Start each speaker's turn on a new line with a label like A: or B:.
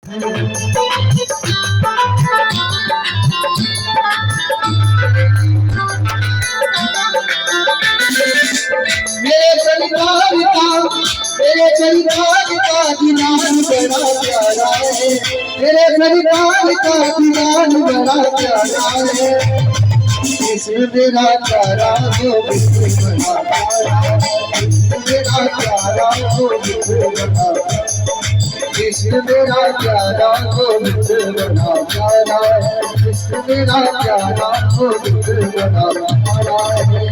A: मेरे परिवार का दीवान बड़ा प्यारा है, मेरे परिवार का दीवान बड़ा प्यारा है। कृष्ण मेरा प्यारा हो, कृष्ण बड़ा प्यारा है, कृष्ण मेरा प्यारा हो, कृष्ण बड़ा, कृष्ण मेरा प्यारा हो, कृष्ण बड़ा प्यारा है, कृष्ण मेरा प्यारा हो, कृष्ण बड़ा प्यारा है।